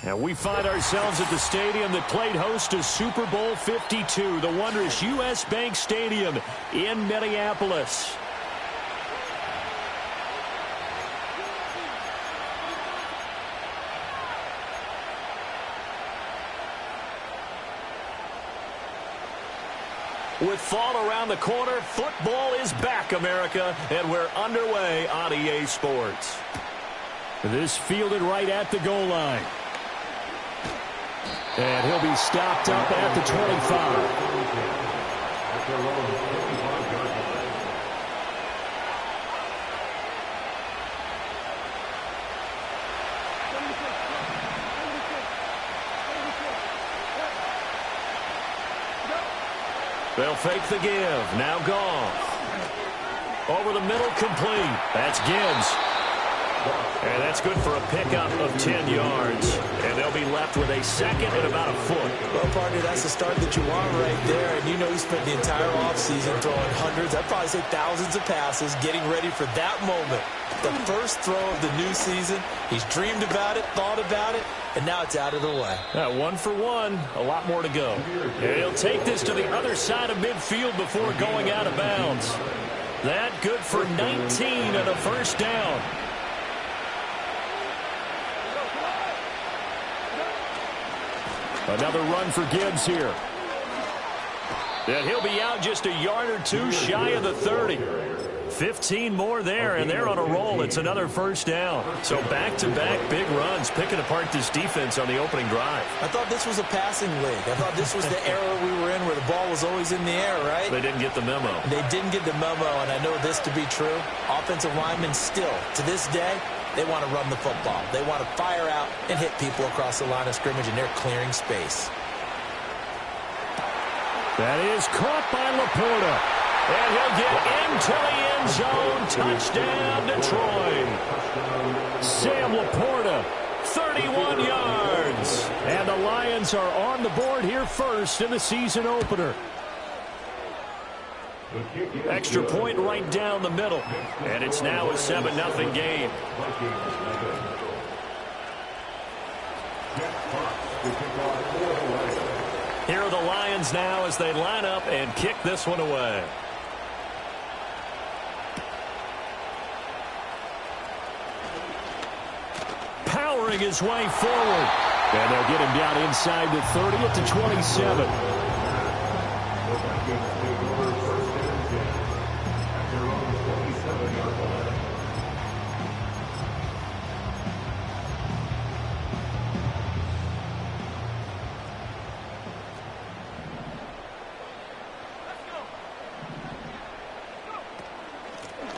And we find ourselves at the stadium that played host to Super Bowl 52, the wondrous U.S. Bank Stadium in Minneapolis. With fall around the corner, football is back, America, and we're underway on EA Sports. This fielded right at the goal line. And he'll be stopped up at the 25. They'll fake the give. Now Goff. Over the middle, complete. That's Gibbs. And that's good for a pickup of 10 yards. And they'll be left with a second and about a foot. Well, partner, that's the start that you want right there. And you know he spent the entire offseason throwing hundreds, I'd probably say thousands of passes, getting ready for that moment. The first throw of the new season. He's dreamed about it, thought about it, and now it's out of the way. 1 for 1. A lot more to go. And he'll take this to the other side of midfield before going out of bounds. That good for 19 and a first down. Another run for Gibbs here. And he'll be out just a yard or two shy of the 30. 15 more there, and they're on a roll. It's another first down. So back-to-back big runs, picking apart this defense on the opening drive. I thought this was a passing league. I thought this was the era we were in where the ball was always in the air, right? They didn't get the memo. They didn't get the memo, and I know this to be true. Offensive linemen still, to this day, they want to run the football. They want to fire out and hit people across the line of scrimmage, and they're clearing space. That is caught by Laporta. And he'll get into the end zone. Touchdown, Detroit. Sam Laporta, 31 yards. And the Lions are on the board here first in the season opener. Extra point right down the middle. And it's now a 7-0 game. Here are the Lions now as they line up and kick this one away. Powering his way forward. And they'll get him down inside the 30 at the 27.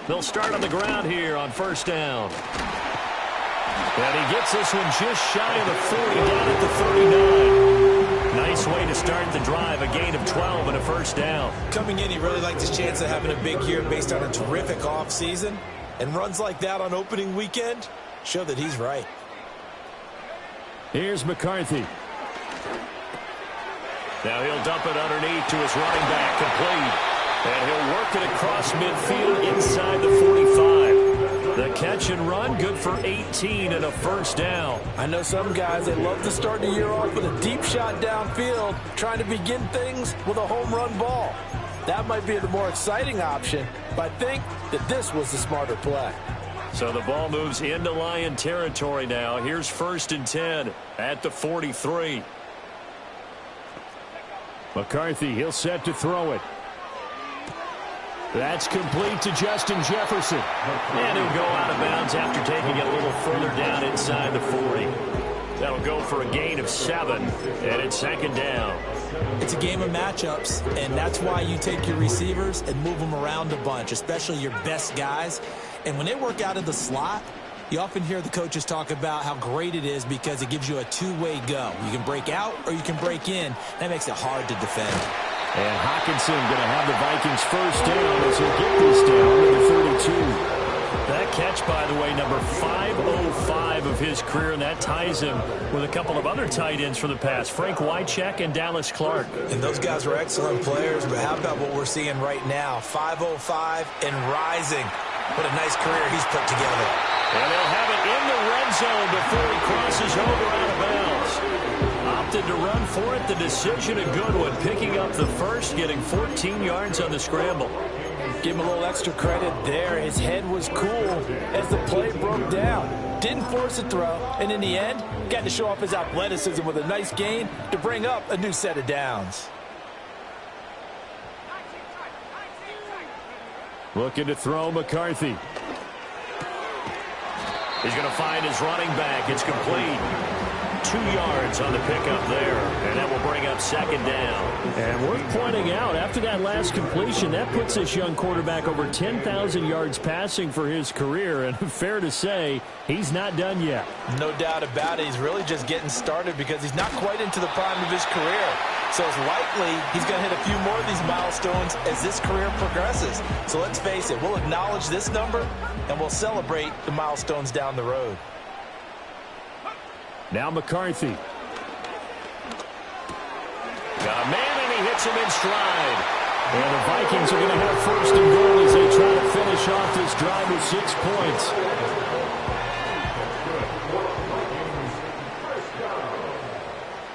They'll start on the ground here on first down. And he gets this one just shy of the 40, down at the 39. Nice way to start the drive, a gain of 12 and a first down. Coming in, he really liked his chance of having a big year based on a terrific offseason. And runs like that on opening weekend show that he's right. Here's McCarthy. Now he'll dump it underneath to his running back, complete. And he'll work it across midfield inside the 45. The catch and run, good for 18 and a first down. I know some guys, they love to start the year off with a deep shot downfield, trying to begin things with a home run ball. That might be the more exciting option, but I think that this was the smarter play. So the ball moves into Lion territory now. Here's first and 10 at the 43. McCarthy, he'll set to throw it. That's complete to Justin Jefferson. And he'll go out of bounds after taking it a little further down inside the 40. That'll go for a gain of 7, and it's second down. It's a game of matchups, and that's why you take your receivers and move them around a bunch, especially your best guys. And when they work out of the slot, you often hear the coaches talk about how great it is because it gives you a two-way go. You can break out or you can break in. That makes it hard to defend. And Hockenson going to have the Vikings first down as he'll get this down to the 32. That catch, by the way, number 505 of his career, and that ties him with a couple of other tight ends for the past, Frank Wycheck and Dallas Clark. And those guys were excellent players, but how about what we're seeing right now? 505 and rising. What a nice career he's put together. And they'll have it in the red zone before he crosses over out of bounds. Opted to run for it. The decision a good one, picking up the first, getting 14 yards on the scramble. Give him a little extra credit there. His head was cool as the play broke down. Didn't force a throw, and in the end, got to show off his athleticism with a nice gain to bring up a new set of downs. Looking to throw McCarthy. He's going to find his running back. It's complete. 2 yards on the pickup there, and that will bring up second down. And worth pointing out, after that last completion, that puts this young quarterback over 10,000 yards passing for his career, and fair to say, he's not done yet. No doubt about it. He's really just getting started because he's not quite into the prime of his career. So it's likely he's going to hit a few more of these milestones as this career progresses. So let's face it, we'll acknowledge this number, and we'll celebrate the milestones down the road. Now McCarthy. Got a man, and he hits him in stride. And the Vikings are going to have first and goal as they try to finish off this drive with 6 points.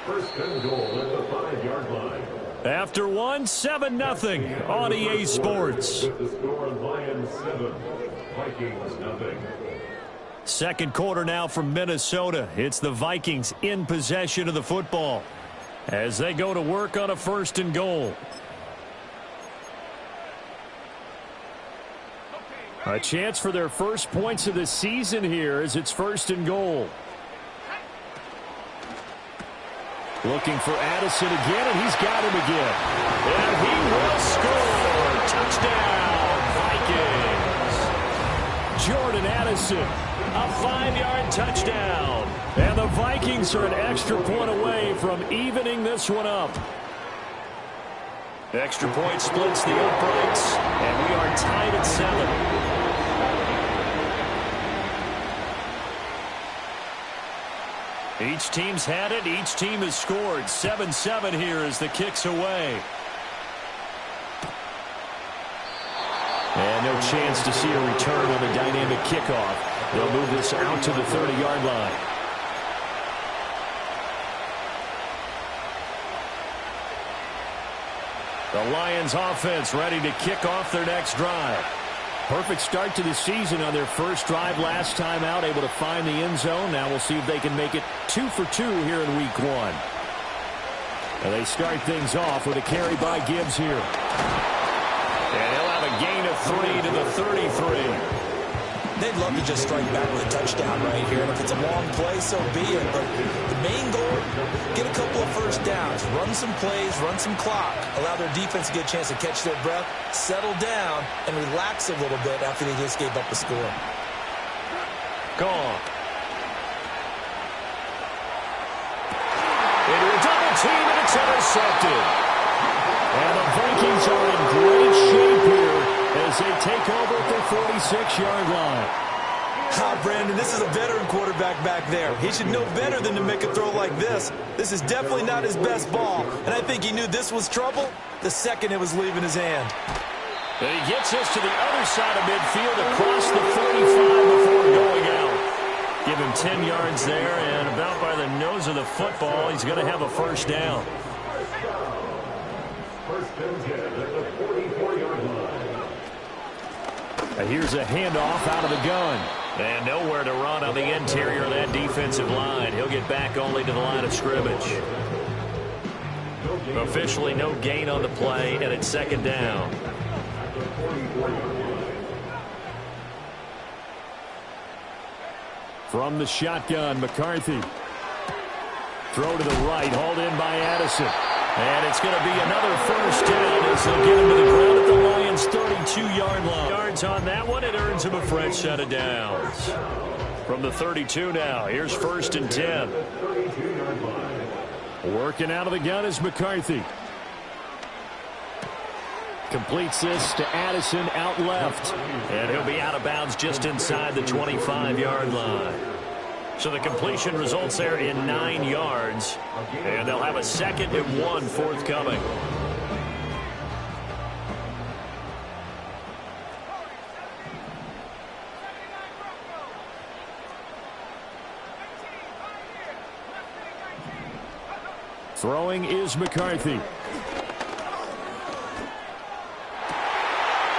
First and goal at the 5-yard line. After one, 7-0 on EA Sports. With the score, Lions 7, Vikings nothing. Second quarter now from Minnesota. It's the Vikings in possession of the football as they go to work on a first and goal. A chance for their first points of the season here as it's first and goal. Looking for Addison again, and he's got him again. And he will score. Touchdown, Vikings. Jordan Addison. A 5-yard touchdown. And the Vikings are an extra point away from evening this one up. Extra point splits the uprights, and we are tied at 7. Each team's had it. Each team has scored. 7-7 here as the kick's away. And no chance to see a return on the dynamic kickoff. They'll move this out to the 30-yard line. The Lions offense ready to kick off their next drive. Perfect start to the season on their first drive last time out, able to find the end zone. Now we'll see if they can make it 2 for 2 here in week 1. And they start things off with a carry by Gibbs here. And he'll have a gain of 3 to the 33. They'd love to just strike back with a touchdown right here. And if it's a long play, so be it. But the main goal, get a couple of first downs, run some plays, run some clock, allow their defense to get a chance to catch their breath, settle down, and relax a little bit after they just gave up the score. Gone. Into a double team, and it's intercepted. And the Vikings are in great shape here as they take over at their 46-yard line. Brandon, this is a veteran quarterback back there. He should know better than to make a throw like this. This is definitely not his best ball, and I think he knew this was trouble the second it was leaving his hand. And he gets us to the other side of midfield across the 45 before going out. Give him 10 yards there, and about by the nose of the football, he's going to have a first down. First and 10 at the 44-yard line. And here's a handoff out of the gun. And nowhere to run on the interior of that defensive line. He'll get back only to the line of scrimmage. Officially no gain on the play, and it's second down. From the shotgun, McCarthy. Throw to the right, hauled in by Addison. And it's going to be another first down as they'll get him to the ground at the Lions' 32-yard line. Yards on that one, it earns him a fresh set of downs. From the 32 now, here's first and 10. Working out of the gun is McCarthy. Completes this to Addison out left. And he'll be out of bounds just inside the 25-yard line. So the completion results there in 9 yards. And they'll have a 2nd and 1 forthcoming. Throwing is McCarthy.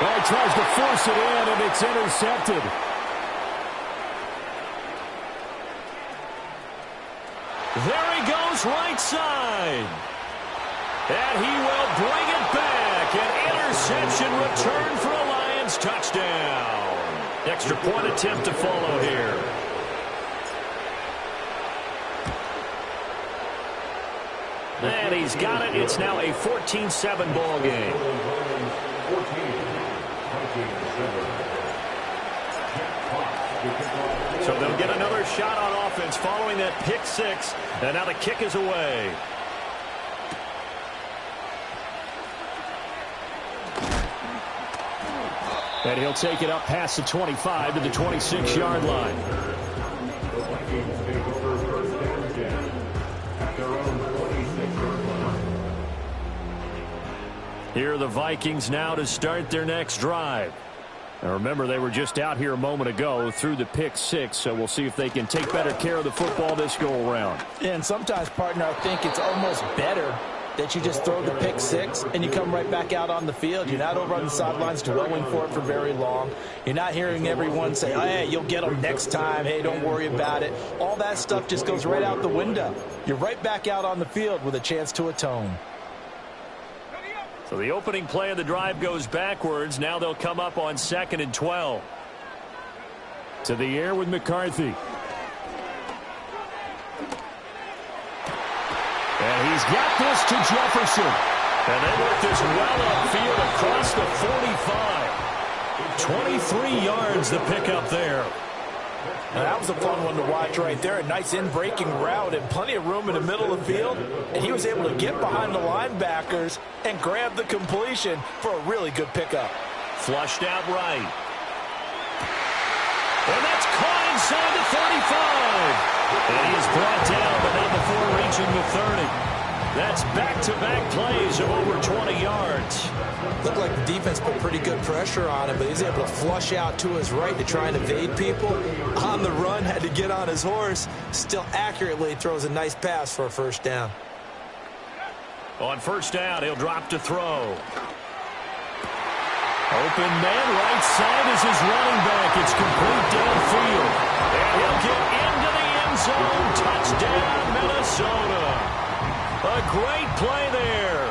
Well, he tries to force it in, and it's intercepted. There he goes, right side. And he will bring it back. An interception return for a Lions touchdown. Extra point attempt to follow here. And he's got it. It's now a 14-7 ball game. So they'll get another shot on offense following that pick 6. And now the kick is away. And he'll take it up past the 25 to the 26-yard line. Here are the Vikings now to start their next drive. Now remember, they were just out here a moment ago through the pick 6, so we'll see if they can take better care of the football this go-around. And sometimes, partner, I think it's almost better that you just throw the pick 6 and you come right back out on the field. You're not over on the sidelines dwelling for it for very long. You're not hearing everyone say, oh, hey, you'll get them next time. Hey, don't worry about it. All that stuff just goes right out the window. You're right back out on the field with a chance to atone. So the opening play of the drive goes backwards. Now they'll come up on 2nd and 12. To the air with McCarthy. And he's got this to Jefferson. And they work this well upfield across the 45. 23 yards the pickup there. Now, that was a fun one to watch right there. A nice in-breaking route and plenty of room in the middle of the field. And he was able to get behind the linebackers and grab the completion for a really good pickup. Flushed out right. And that's caught inside the 35. And he is brought down, but not before reaching the 30. That's back-to-back plays of over 20 yards. Looked like the defense put pretty good pressure on him, but he's able to flush out to his right to try and evade people. On the run, had to get on his horse. Still accurately throws a nice pass for a first down. On first down, he'll drop to throw. Open man, right side is his running back. It's complete downfield. And he'll get into the end zone. Touchdown, Minnesota. A great play there.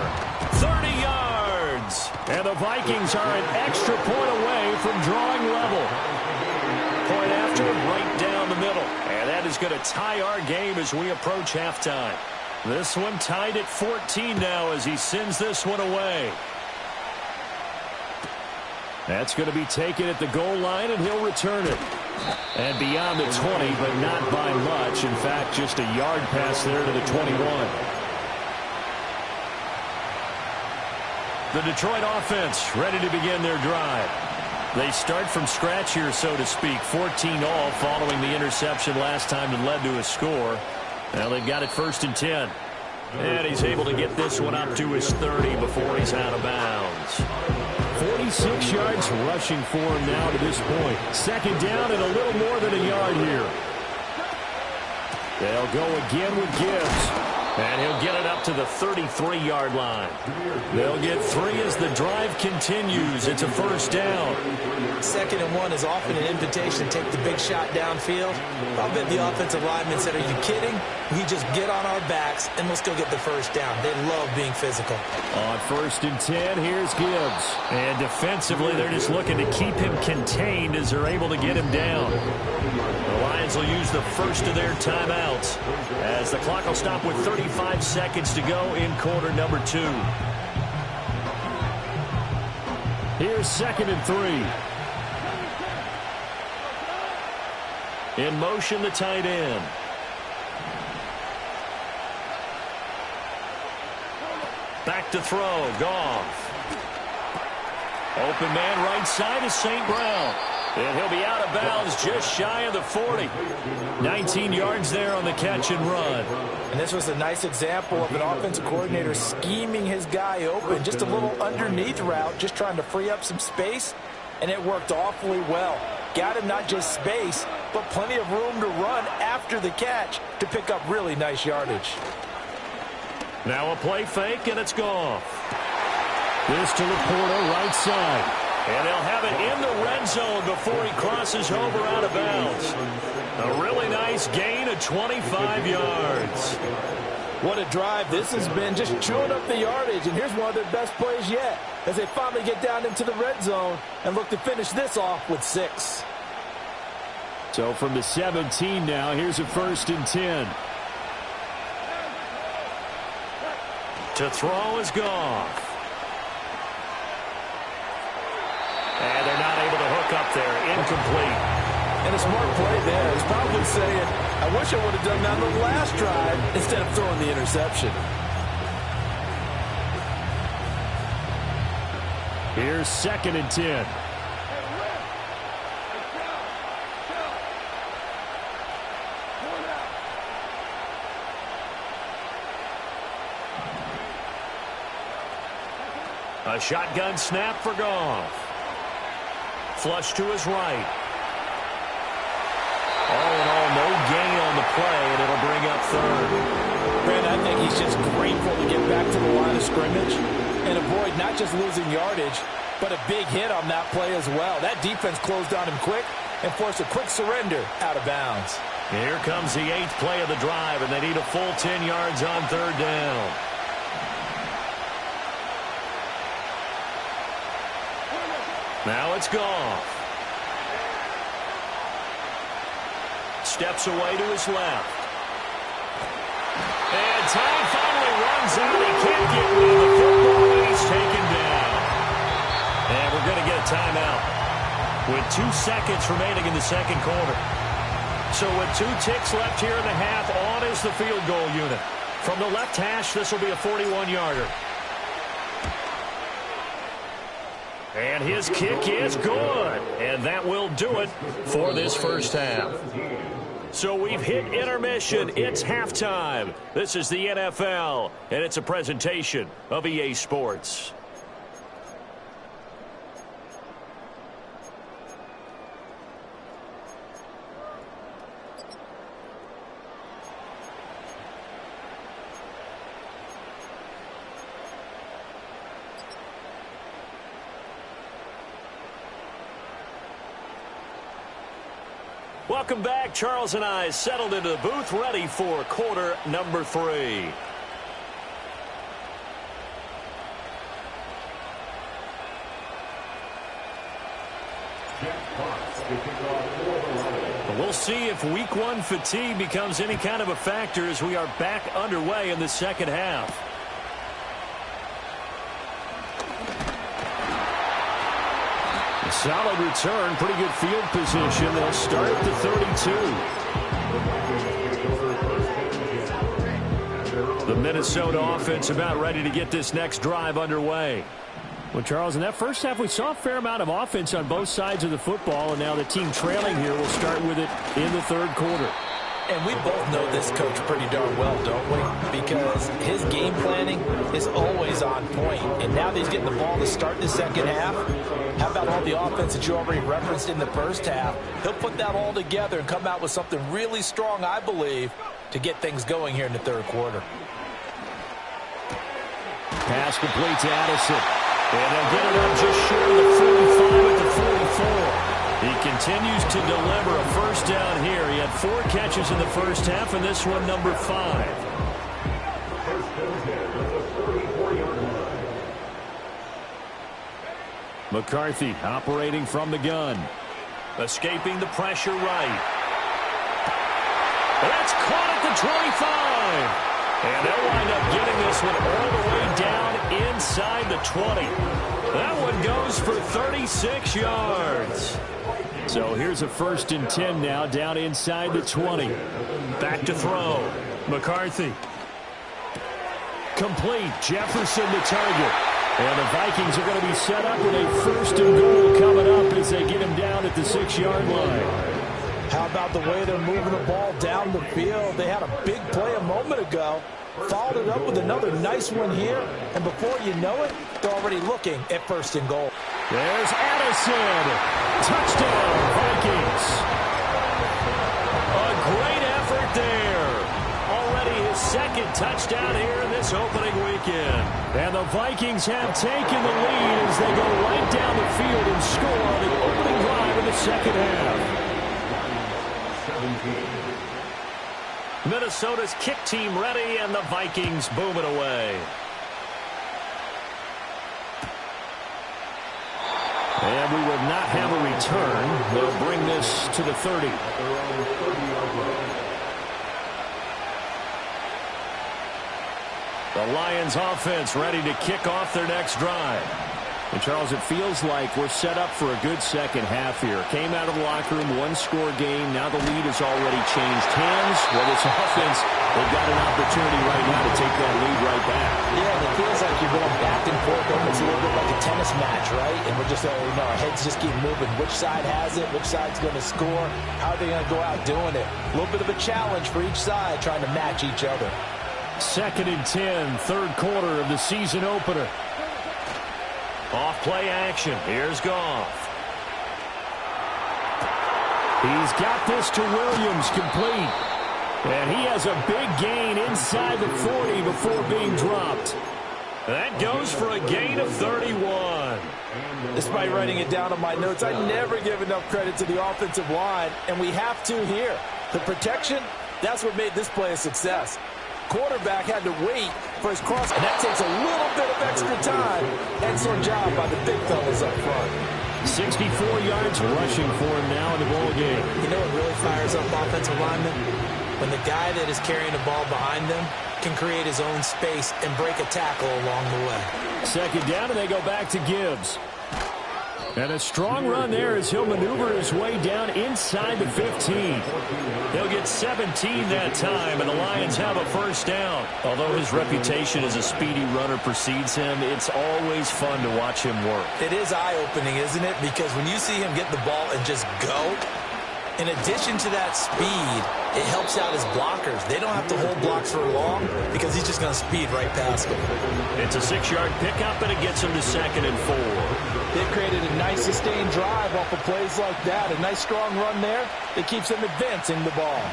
30 yards. And the Vikings are an extra point away from drawing level. Point after, right down the middle. And that is going to tie our game as we approach halftime. This one tied at 14 now as he sends this one away. That's going to be taken at the goal line, and he'll return it. And beyond the 20, but not by much. In fact, just a yard pass there to the 21. The Detroit offense ready to begin their drive. They start from scratch here, so to speak. 14-all following the interception last time that led to a score. Now they've got it 1st and 10. And he's able to get this one up to his 30 before he's out of bounds. 46 yards rushing for him now to this point. 2nd down and a little more than a yard here. They'll go again with Gibbs. And he'll get it up to the 33-yard line. They'll get 3 as the drive continues. It's a first down. 2nd and 1 is often an invitation to take the big shot downfield. I'll bet the offensive lineman said, are you kidding? We just get on our backs and let's go get the first down. They love being physical. On 1st and 10, here's Gibbs. And defensively, they're just looking to keep him contained as they're able to get him down. The Lions will use the first of their timeouts as the clock will stop with 35 seconds to go in quarter number 2. Here's 2nd and 3. In motion, the tight end. Back to throw, Goff. Open man right side is St. Brown. And he'll be out of bounds just shy of the 40. 19 yards there on the catch and run. And this was a nice example of an offensive coordinator scheming his guy open. Just a little underneath route, just trying to free up some space. And it worked awfully well. Got him not just space, but plenty of room to run after the catch to pick up really nice yardage. Now a play fake, and it's Goff. This to Laporta, right side. And they'll have it in the red zone before he crosses over out of bounds. A really nice gain of 25 yards. What a drive this has been, just chewing up the yardage. And here's one of their best plays yet as they finally get down into the red zone and look to finish this off with 6. So from the 17 now, here's a 1st and 10. To throw is Goff. And they're not able to hook up there. Incomplete. And a smart play there. He's probably saying, I wish I would have done that on the last drive instead of throwing the interception. Here's 2nd and 10. A shotgun snap for Goff. Flush to his right. All in all, no gain on the play, and it'll bring up 3rd. Brand, I think he's just grateful to get back to the line of scrimmage and avoid not just losing yardage, but a big hit on that play as well. That defense closed on him quick and forced a quick surrender out of bounds. Here comes the 8th play of the drive, and they need a full 10 yards on 3rd down. Now it's Goff. Steps away to his left. And time finally runs out. He can't get rid of the football, and he's taken down. And we're going to get a timeout with 2 seconds remaining in the 2nd quarter. So with 2 ticks left here in the half, on is the field goal unit. From the left hash, this will be a 41-yarder. And his kick is good. And that will do it for this first half. So we've hit intermission. It's halftime. This is the NFL, and it's a presentation of EA Sports. Welcome back. Charles and I settled into the booth, ready for quarter number 3. We'll see if week 1 fatigue becomes any kind of a factor as we are back underway in the 2nd half. Solid return, pretty good field position. They'll start at the 32. The Minnesota offense about ready to get this next drive underway. Well, Charles, in that first half, we saw a fair amount of offense on both sides of the football, and now the team trailing here will start with it in the 3rd quarter. And we both know this coach pretty darn well, don't we? Because his game planning is always on point. And now that he's getting the ball to start the 2nd half, how about all the offense that you already referenced in the first half? He'll put that all together and come out with something really strong, I believe, to get things going here in the 3rd quarter. Pass complete to Addison. And they'll get it up just short of the 45 at the 44. He continues to deliver a first down here. He had 4 catches in the first half, and this one number 5. McCarthy operating from the gun. Escaping the pressure right. That's caught at the 25. And they'll wind up getting this one all the way down inside the 20. That one goes for 36 yards. So here's a 1st and 10 now down inside the 20. Back to throw. McCarthy. Complete. Jefferson the target. And the Vikings are going to be set up with a 1st and goal coming up as they get him down at the 6-yard line. How about the way they're moving the ball down the field? They had a big play a moment ago. Followed it up with another nice one here. And before you know it, they're already looking at 1st and goal. There's Addison. Touchdown, Vikings. A great effort there. Already his 2nd touchdown here in this opening weekend. And the Vikings have taken the lead as they go right down the field and score on the opening drive of the 2nd half. Minnesota's kick team ready, and the Vikings boom it away. And we will not have a return. They'll bring this to the 30. The Lions offense ready to kick off their next drive. And, Charles, it feels like we're set up for a good second half here. Came out of the locker room, 1-score game. Now the lead has already changed hands. Well, this offense, they've got an opportunity right now to take that lead right back. Yeah, it feels like you're going back and forth. It's a little bit like a tennis match, right? And we're just, our heads just keep moving. Which side has it? Which side's going to score? How are they going to go out doing it? A little bit of a challenge for each side trying to match each other. 2nd and 10, 3rd quarter of the season opener. Off play action. Here's Goff. He's got this to Williams, complete. And he has a big gain inside the 40 before being dropped. That goes for a gain of 31. Despite writing it down on my notes, I never give enough credit to the offensive line, and we have to here. The protection, that's what made this play a success. Quarterback had to wait for his cross, and that takes a little bit of extra time. Excellent job by the big fellas up front. 64 yards rushing for him now in the ball game. You know what really fires up offensive linemen? When the guy that is carrying the ball behind them can create his own space and break a tackle along the way. 2nd down, and they go back to Gibbs. And a strong run there as he'll maneuver his way down inside the 15. He'll get 17 that time, and the Lions have a 1st down. Although his reputation as a speedy runner precedes him, it's always fun to watch him work. It is eye-opening, isn't it? Because when you see him get the ball and just go, in addition to that speed, it helps out his blockers. They don't have to hold blocks for long because he's just going to speed right past them. It's a 6-yard pickup, and it gets him to 2nd and 4. They've created a nice sustained drive off of plays like that. A nice strong run there that keeps them advancing the ball.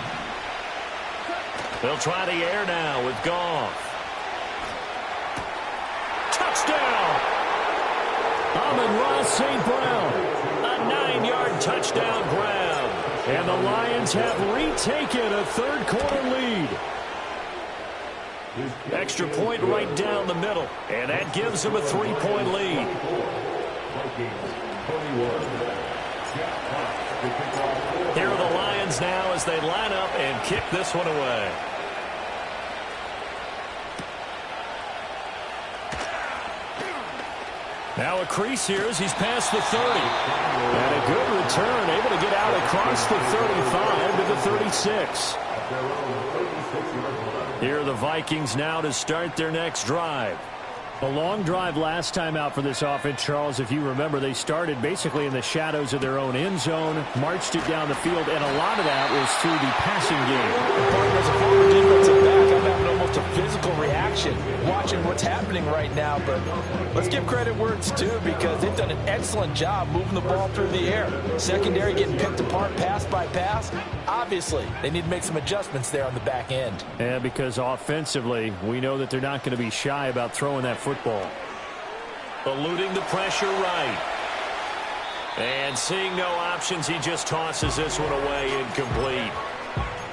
They'll try the air now with Goff. Touchdown! Amon-Ra St. Brown. A 9-yard touchdown grab. And the Lions have retaken a 3rd quarter lead. Extra point right down the middle. And that gives them a 3-point lead. Here are the Lions now as they line up and kick this one away. Now a crease here as he's past the 30. And a good return, able to get out across the 35 to the 36. Here are the Vikings now to start their next drive. A long drive last time out for this offense, Charles. If you remember, they started basically in the shadows of their own end zone, marched it down the field, and a lot of that was through the passing game. As a former defensive back, I'm having almost a physical reaction watching what's happening right now. But let's give credit where it's due because they've done an excellent job moving the ball through the air. Secondary getting picked apart pass by pass. Obviously, they need to make some adjustments there on the back end. Yeah, because offensively, we know that they're not going to be shy about throwing that football. Eluding the pressure right. And seeing no options, he just tosses this one away incomplete.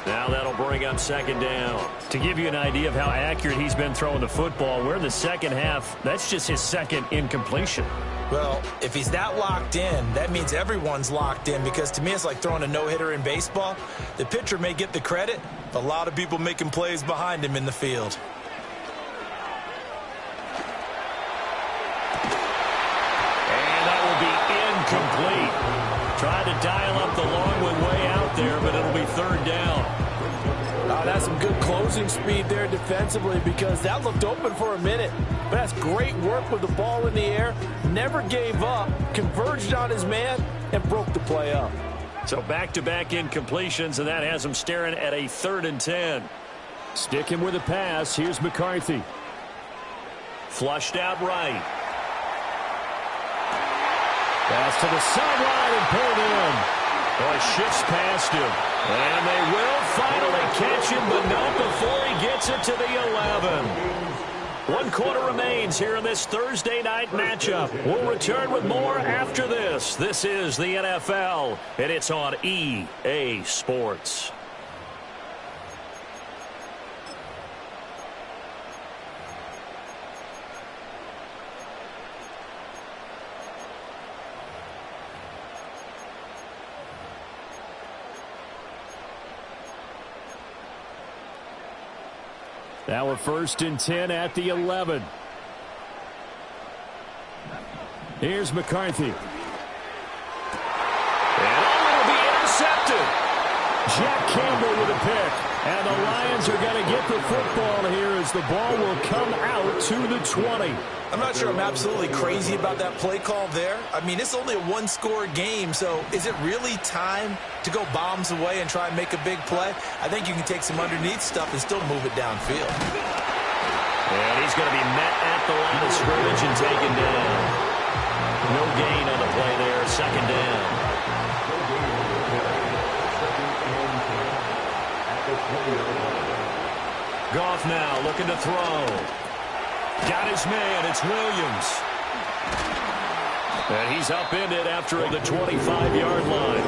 Now that'll bring up 2nd down. To give you an idea of how accurate he's been throwing the football, we're in the 2nd half. That's just his 2nd incompletion. Well, if he's that locked in, that means everyone's locked in because to me it's like throwing a no-hitter in baseball. The pitcher may get the credit, but a lot of people making plays behind him in the field. And that will be incomplete. Tried to dial up the long one way out there, but it'll be 3rd down. Oh, that's some good closing speed there defensively because that looked open for a minute. But that's great work with the ball in the air. Never gave up, converged on his man, and broke the play up. So back-to-back incompletions, and that has him staring at a 3rd and 10. Sticking with a pass. Here's McCarthy. Flushed out right. Pass to the sideline and pulled in. Boy, shifts past him. And they will finally catch him, but not before he gets it to the 11. 1 quarter remains here in this Thursday night matchup. We'll return with more after this. This is the NFL, and it's on EA Sports. Now a 1st and 10 at the 11. Here's McCarthy. And it'll be intercepted. Jack Campbell with a pick. And the Lions are going to get the football here as the ball will come out to the 20. I'm not sure I'm absolutely crazy about that play call there. I mean, it's only a 1-score game, so is it really time to go bombs away and try and make a big play? I think you can take some underneath stuff and still move it downfield. And he's going to be met at the line of scrimmage and taken down. No gain on the play there, 2nd down. Goff now looking to throw. Got his man. It's Williams. And he's upended after the 25-yard line.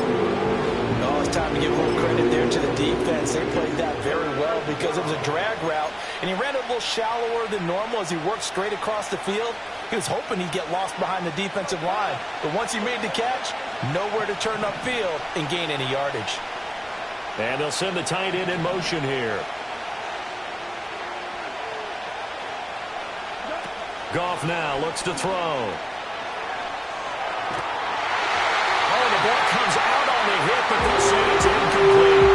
Oh, it's time to give a little credit there to the defense. They played that very well because it was a drag route, and he ran it a little shallower than normal as he worked straight across the field. He was hoping he'd get lost behind the defensive line. But once he made the catch, nowhere to turn upfield and gain any yardage. And they'll send the tight end in motion here. Goff now looks to throw. Oh, the ball comes out on the hit, but they'll say it's incomplete.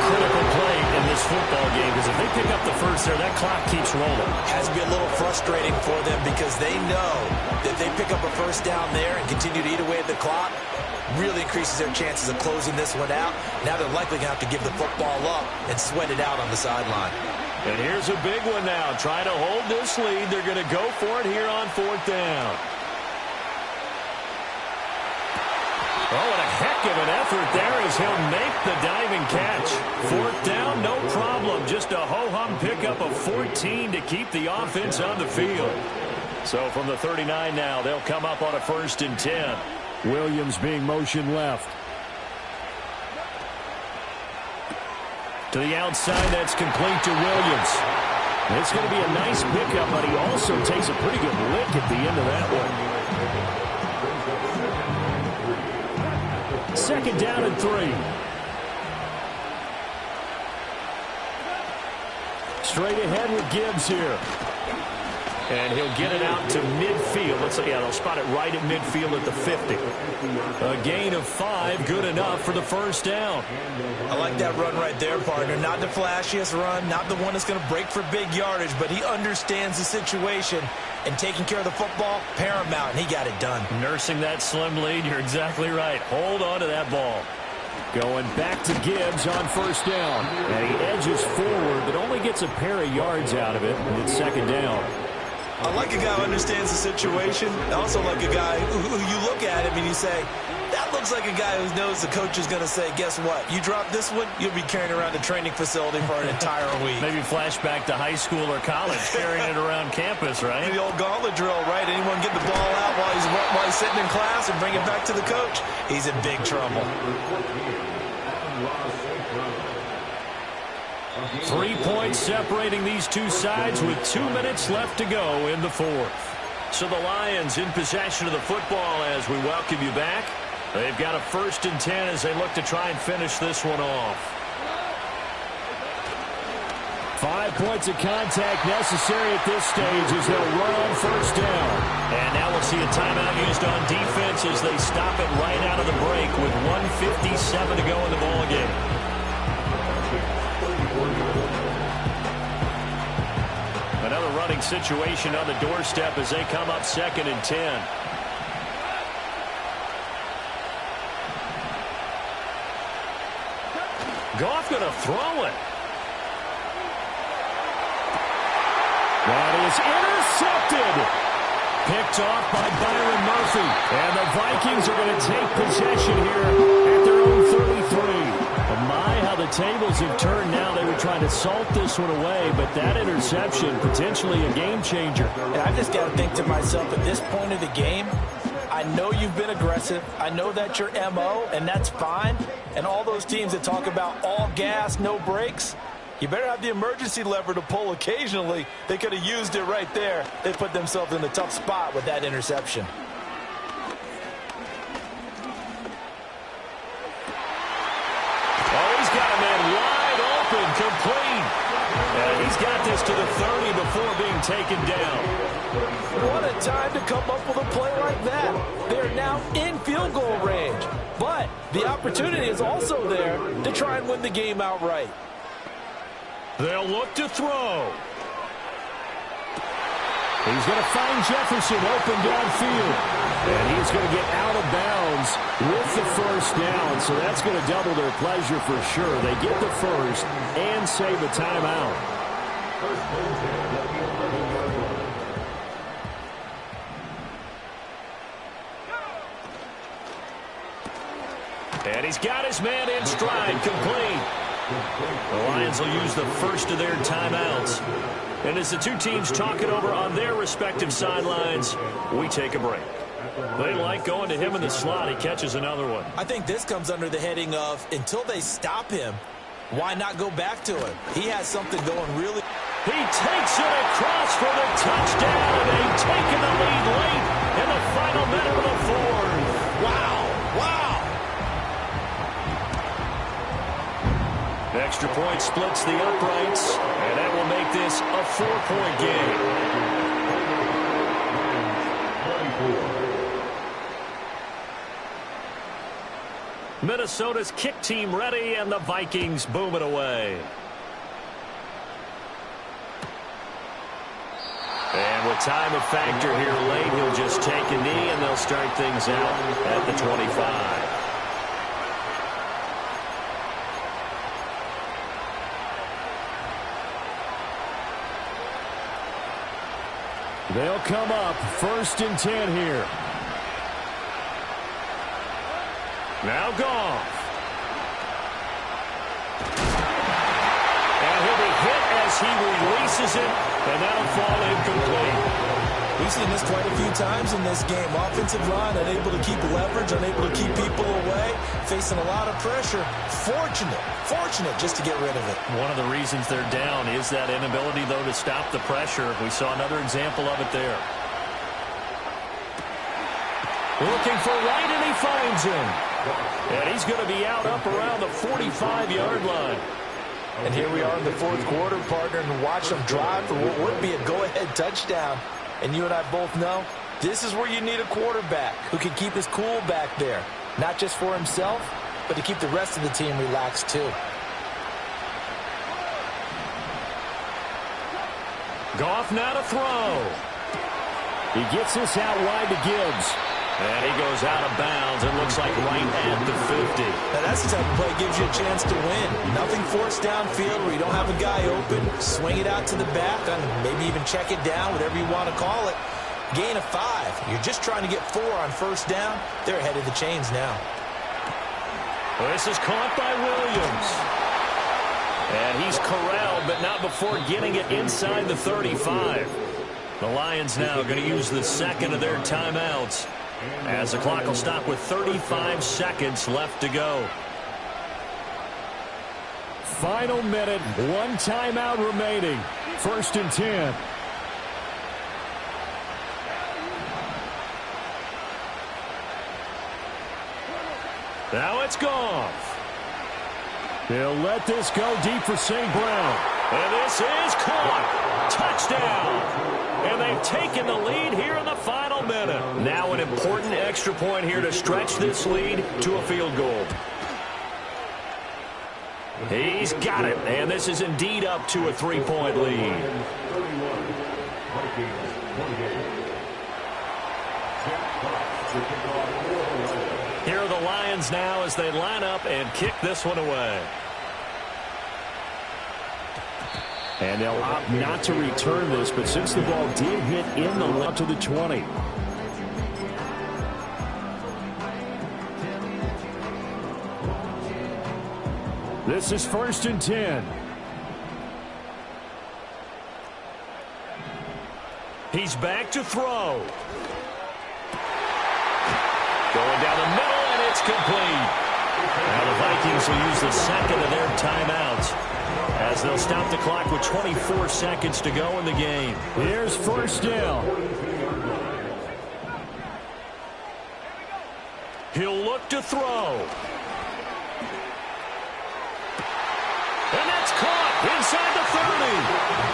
Critical play in this football game because if they pick up the first there, that clock keeps rolling. Has to be a little frustrating for them because they know that they pick up a first down there and continue to eat away at the clock, really increases their chances of closing this one out. Now they're likely going to have to give the football up and sweat it out on the sideline. And here's a big one now. Trying to hold this lead. They're going to go for it here on 4th down. Oh, and a heck of an effort there as he'll make the diving catch. 4th down, no problem. Just a ho-hum pickup of 14 to keep the offense on the field. So from the 39 now, they'll come up on a 1st and 10. Williams being motion left. To the outside, that's complete to Williams. It's going to be a nice pickup, but he also takes a pretty good lick at the end of that one. 2nd down and 3. Straight ahead with Gibbs here. And he'll get it out to midfield. Let's say, yeah, they'll spot it right at midfield at the 50. A gain of 5, good enough for the 1st down. I like that run right there, partner. Not the flashiest run, not the one that's going to break for big yardage, but he understands the situation, and taking care of the football, paramount, and he got it done. Nursing that slim lead, you're exactly right. Hold on to that ball. Going back to Gibbs on 1st down. And he edges forward, but only gets a pair of yards out of it, and it's 2nd down. I like a guy who understands the situation. I also like a guy who you look at him and you say, that looks like a guy who knows the coach is going to say, guess what? You drop this one, you'll be carrying around the training facility for an entire week. Maybe flashback to high school or college, carrying it around campus, right? The old gauntlet drill, right? Anyone get the ball out while he's sitting in class and bring it back to the coach? He's in big trouble. 3 points separating these two sides with 2 minutes left to go in the 4th. So the Lions in possession of the football as we welcome you back. They've got a 1st and 10 as they look to try and finish this one off. 5 points of contact necessary at this stage as they'll run on 1st down. And now we'll see a timeout used on defense as they stop it right out of the break with 1:57 to go in the ballgame. punting situation on the doorstep as they come up 2nd and 10. Goff going to throw it. That is intercepted. Picked off by Byron Murphy. And the Vikings are going to take possession here at their own 33. My, how the tables have turned now. They were trying to salt this one away, but that interception, potentially a game changer. And I just got to think to myself, at this point of the game, I know you've been aggressive. I know that's your MO, and that's fine. And all those teams that talk about all gas, no brakes, you better have the emergency lever to pull occasionally. They could have used it right there. They put themselves in a tough spot with that interception. Oh, he's got a man wide open, complete. And he's got this to the 30 before being taken down. What a time to come up with a play like that. They're now in field goal range. But the opportunity is also there to try and win the game outright. They'll look to throw. He's going to find Jefferson open downfield. And he's going to get out of bounds with the first down. So that's going to double their pleasure for sure. They get the first and save a timeout. And he's got his man in stride, complete. The Lions will use the first of their timeouts. And as the two teams talk it over on their respective sidelines, we take a break. They like going to him in the slot. He catches another one. I think this comes under the heading of, until they stop him, why not go back to him? He has something going really. He takes it across for the touchdown, and they've taken the lead late in the final minute of the fourth. Wow. Extra point splits the uprights, and that will make this a 4-point game. Minnesota's kick team ready, and the Vikings boom it away. And with time a factor here late, he'll just take a knee, and they'll start things out at the 25. They'll come up 1st and 10 here. Now Goff. And he'll be hit as he releases it, and that'll fall incomplete. We've seen this quite a few times in this game. Offensive line unable to keep leverage, unable to keep people away, facing a lot of pressure. Fortunate just to get rid of it. One of the reasons they're down is that inability, though, to stop the pressure. We saw another example of it there. Looking for Wright, and he finds him. And he's going to be out up around the 45-yard line. And here we are in the fourth quarter, partner, and watch them drive for what would be a go-ahead touchdown. And you and I both know this is where you need a quarterback who can keep his cool back there. Not just for himself, but to keep the rest of the team relaxed too. Goff now to throw. He gets this out wide to Gibbs. And he goes out of bounds. It looks like right at the 50. Now that's the type of play that gives you a chance to win. Nothing forced downfield where you don't have a guy open. Swing it out to the back, and maybe even check it down, whatever you want to call it. Gain of 5. You're just trying to get 4 on first down. They're ahead of the chains now. This is caught by Williams. And he's corralled, but not before getting it inside the 35. The Lions now going to use the second of their timeouts, as the clock will stop with 35 seconds left to go. Final minute, 1 timeout remaining. 1st and 10. Now it's Goff. He'll let this go deep for St. Brown. And this is caught. Touchdown. And they've taken the lead here in the final minute. Now an important extra point here to stretch this lead to a field goal. He's got it. And this is indeed up to a 3-point lead. Vikings 28. Jack Fox to kick off for the Lions. Here are the Lions now as they line up and kick this one away. And they'll opt not to return this, but since the ball did hit in the left to the 20. This is 1st and 10. He's back to throw. Going down the middle, and it's complete. Now the Vikings will use the second of their timeouts as they'll stop the clock with 24 seconds to go in the game. Here's 1st down. He'll look to throw. And that's caught inside the 30.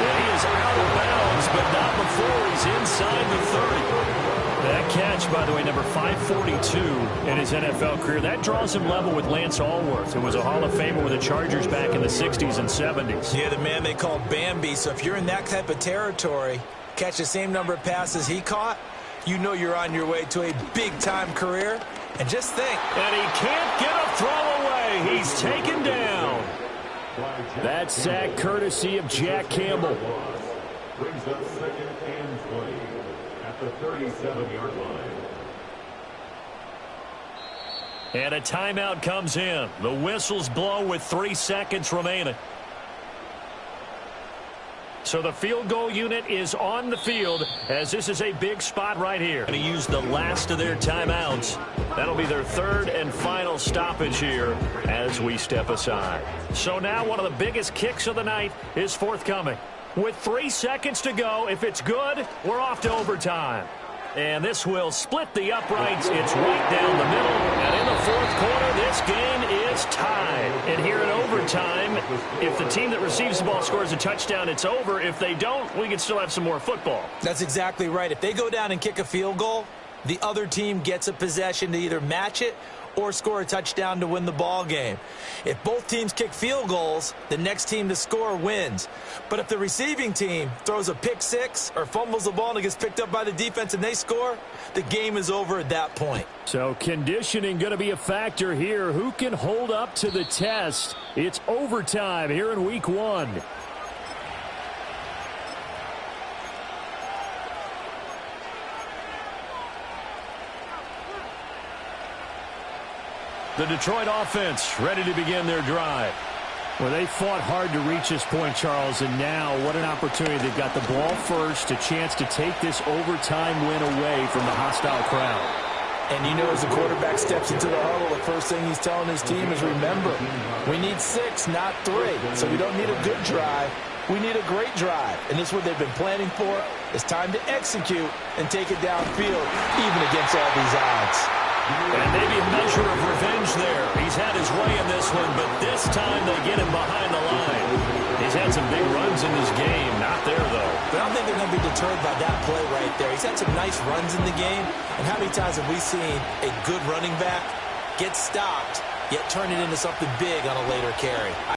And he is out of bounds, but not before he's inside the 30. That catch, by the way, number 542 in his NFL career. That draws him level with Lance Allworth, who was a Hall of Famer with the Chargers back in the 60s and 70s. Yeah, the man they call Bambi. So if you're in that type of territory, catch the same number of passes he caught, you know you're on your way to a big-time career. And just think. And he can't get a throw away. He's taken down. That sack courtesy of Jack Campbell. Brings up 2nd and 20 at the 37-yard line. And a timeout comes in. The whistles blow with 3 seconds remaining. So the field goal unit is on the field as this is a big spot right here. Going to use the last of their timeouts. That'll be their 3rd and final stoppage here as we step aside. So now one of the biggest kicks of the night is forthcoming. With 3 seconds to go, if it's good, we're off to overtime. And this will split the uprights. It's right down the middle. And in the 4th quarter, this game is tied. And here in overtime, if the team that receives the ball scores a touchdown, it's over. If they don't, we can still have some more football. That's exactly right. If they go down and kick a field goal, the other team gets a possession to either match it or score a touchdown to win the ball game. If both teams kick field goals, the next team to score wins. But if the receiving team throws a pick six or fumbles the ball and it gets picked up by the defense and they score, the game is over at that point. So conditioning going to be a factor here. Who can hold up to the test? It's overtime here in week 1. The Detroit offense ready to begin their drive. Well, they fought hard to reach this point, Charles, and now what an opportunity. They've got the ball first, a chance to take this overtime win away from the hostile crowd. And you know, as the quarterback steps into the huddle, the first thing he's telling his team is, remember, we need 6, not 3. So we don't need a good drive. We need a great drive. And this is what they've been planning for. It's time to execute and take it downfield, even against all these odds. And maybe a measure of revenge there. He's had his way in this one, but this time they get him behind the line. He's had some big runs in this game. Not there, though. But I don't think they're going to be deterred by that play right there. He's had some nice runs in the game. And how many times have we seen a good running back get stopped, yet turn it into something big on a later carry?